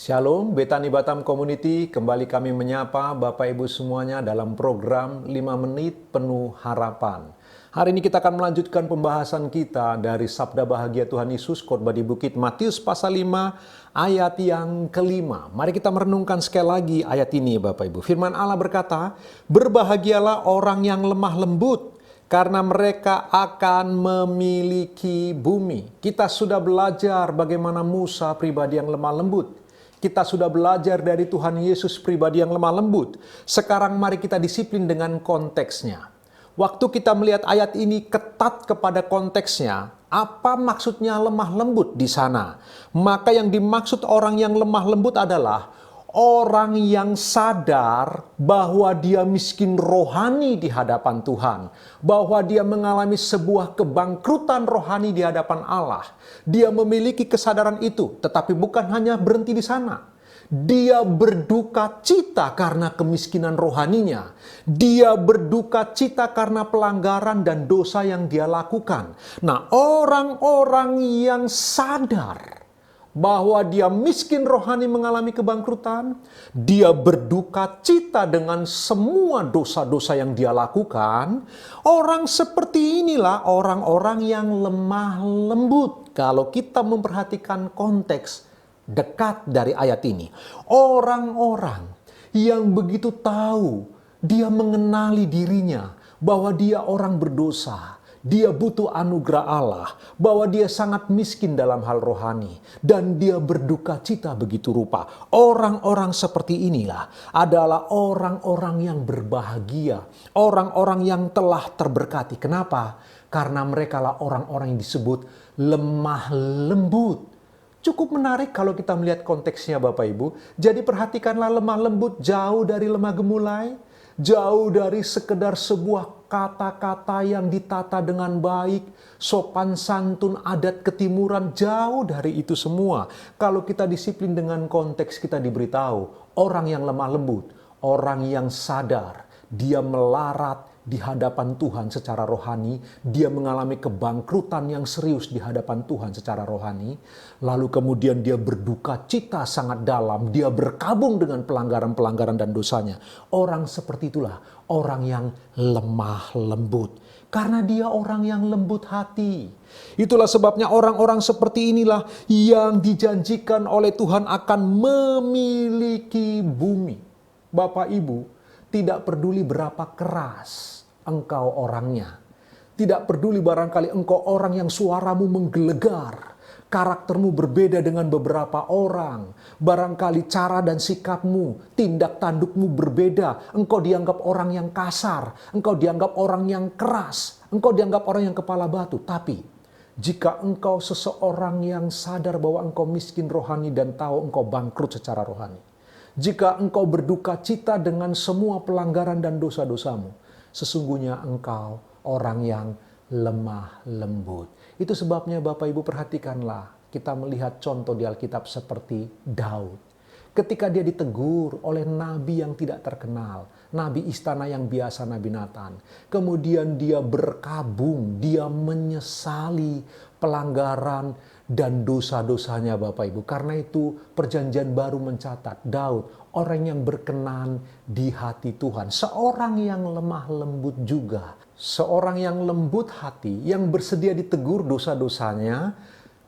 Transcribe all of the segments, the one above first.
Shalom, Betani Batam Community. Kembali kami menyapa Bapak Ibu semuanya dalam program 5 Menit Penuh Harapan. Hari ini kita akan melanjutkan pembahasan kita dari Sabda Bahagia Tuhan Yesus, khotbah di Bukit, Matius pasal 5, ayat yang kelima. Mari kita merenungkan sekali lagi ayat ini Bapak Ibu. Firman Allah berkata, "Berbahagialah orang yang lemah lembut, karena mereka akan memiliki bumi." Kita sudah belajar bagaimana Musa pribadi yang lemah lembut. Kita sudah belajar dari Tuhan Yesus pribadi yang lemah lembut. Sekarang mari kita disiplin dengan konteksnya. Waktu kita melihat ayat ini ketat kepada konteksnya, apa maksudnya lemah lembut di sana? Maka yang dimaksud orang yang lemah lembut adalah orang yang sadar bahwa dia miskin rohani di hadapan Tuhan, bahwa dia mengalami sebuah kebangkrutan rohani di hadapan Allah. Dia memiliki kesadaran itu, tetapi bukan hanya berhenti di sana. Dia berduka cita karena kemiskinan rohaninya. Dia berduka cita karena pelanggaran dan dosa yang dia lakukan. Nah, orang-orang yang sadar bahwa dia miskin rohani mengalami kebangkrutan, dia berduka cita dengan semua dosa-dosa yang dia lakukan. Orang seperti inilah orang-orang yang lemah lembut. Kalau kita memperhatikan konteks dekat dari ayat ini, orang-orang yang begitu tahu, dia mengenali dirinya bahwa dia orang berdosa. Dia butuh anugerah Allah, bahwa dia sangat miskin dalam hal rohani, dan dia berduka cita begitu rupa. Orang-orang seperti inilah adalah orang-orang yang berbahagia, orang-orang yang telah terberkati. Kenapa? Karena mereka lah orang-orang yang disebut lemah lembut. Cukup menarik kalau kita melihat konteksnya Bapak Ibu. Jadi perhatikanlah, lemah lembut jauh dari lemah gemulai, jauh dari sekedar sebuah kata-kata yang ditata dengan baik, sopan santun adat ketimuran, jauh dari itu semua. Kalau kita disiplin dengan konteks, kita diberitahu orang yang lemah lembut, orang yang sadar, dia melarat di hadapan Tuhan secara rohani, dia mengalami kebangkrutan yang serius di hadapan Tuhan secara rohani, lalu kemudian dia berduka cita sangat dalam, dia berkabung dengan pelanggaran-pelanggaran dan dosanya. Orang seperti itulah orang yang lemah lembut, karena dia orang yang lembut hati. Itulah sebabnya orang-orang seperti inilah yang dijanjikan oleh Tuhan akan memiliki bumi. Bapak Ibu, tidak peduli berapa keras engkau orangnya. Tidak peduli barangkali engkau orang yang suaramu menggelegar. Karaktermu berbeda dengan beberapa orang. Barangkali cara dan sikapmu, tindak tandukmu berbeda. Engkau dianggap orang yang kasar. Engkau dianggap orang yang keras. Engkau dianggap orang yang kepala batu. Tapi jika engkau seseorang yang sadar bahwa engkau miskin rohani dan tahu engkau bangkrut secara rohani, jika engkau berduka cita dengan semua pelanggaran dan dosa-dosamu, sesungguhnya engkau orang yang lemah lembut. Itu sebabnya Bapak Ibu perhatikanlah, kita melihat contoh di Alkitab seperti Daud. Ketika dia ditegur oleh nabi yang tidak terkenal, nabi istana yang biasa, Nabi Nathan. Kemudian dia berkabung, dia menyesali pelanggaran dan dosa-dosanya Bapak Ibu. Karena itu perjanjian baru mencatat Daud orang yang berkenan di hati Tuhan. Seorang yang lemah lembut juga. Seorang yang lembut hati, yang bersedia ditegur dosa-dosanya.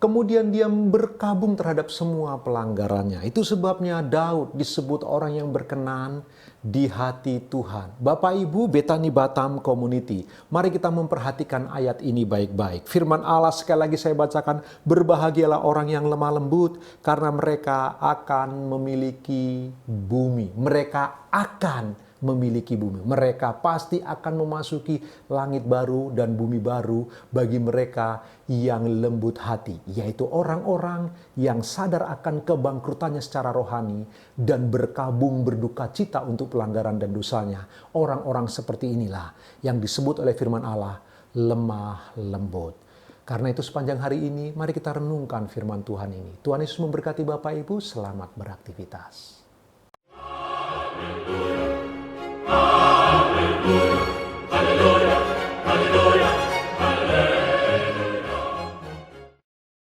Kemudian dia berkabung terhadap semua pelanggarannya. Itu sebabnya Daud disebut orang yang berkenan di hati Tuhan. Bapak Ibu Betani Batam Community, mari kita memperhatikan ayat ini baik-baik. Firman Allah sekali lagi saya bacakan, "Berbahagialah orang yang lemah lembut, karena mereka akan memiliki bumi." Mereka akan memiliki bumi. Mereka pasti akan memasuki langit baru dan bumi baru bagi mereka yang lembut hati, yaitu orang-orang yang sadar akan kebangkrutannya secara rohani dan berkabung berduka cita untuk pelanggaran dan dosanya. Orang-orang seperti inilah yang disebut oleh firman Allah lemah lembut. Karena itu sepanjang hari ini mari kita renungkan firman Tuhan ini. Tuhan Yesus memberkati Bapak Ibu, selamat beraktivitas.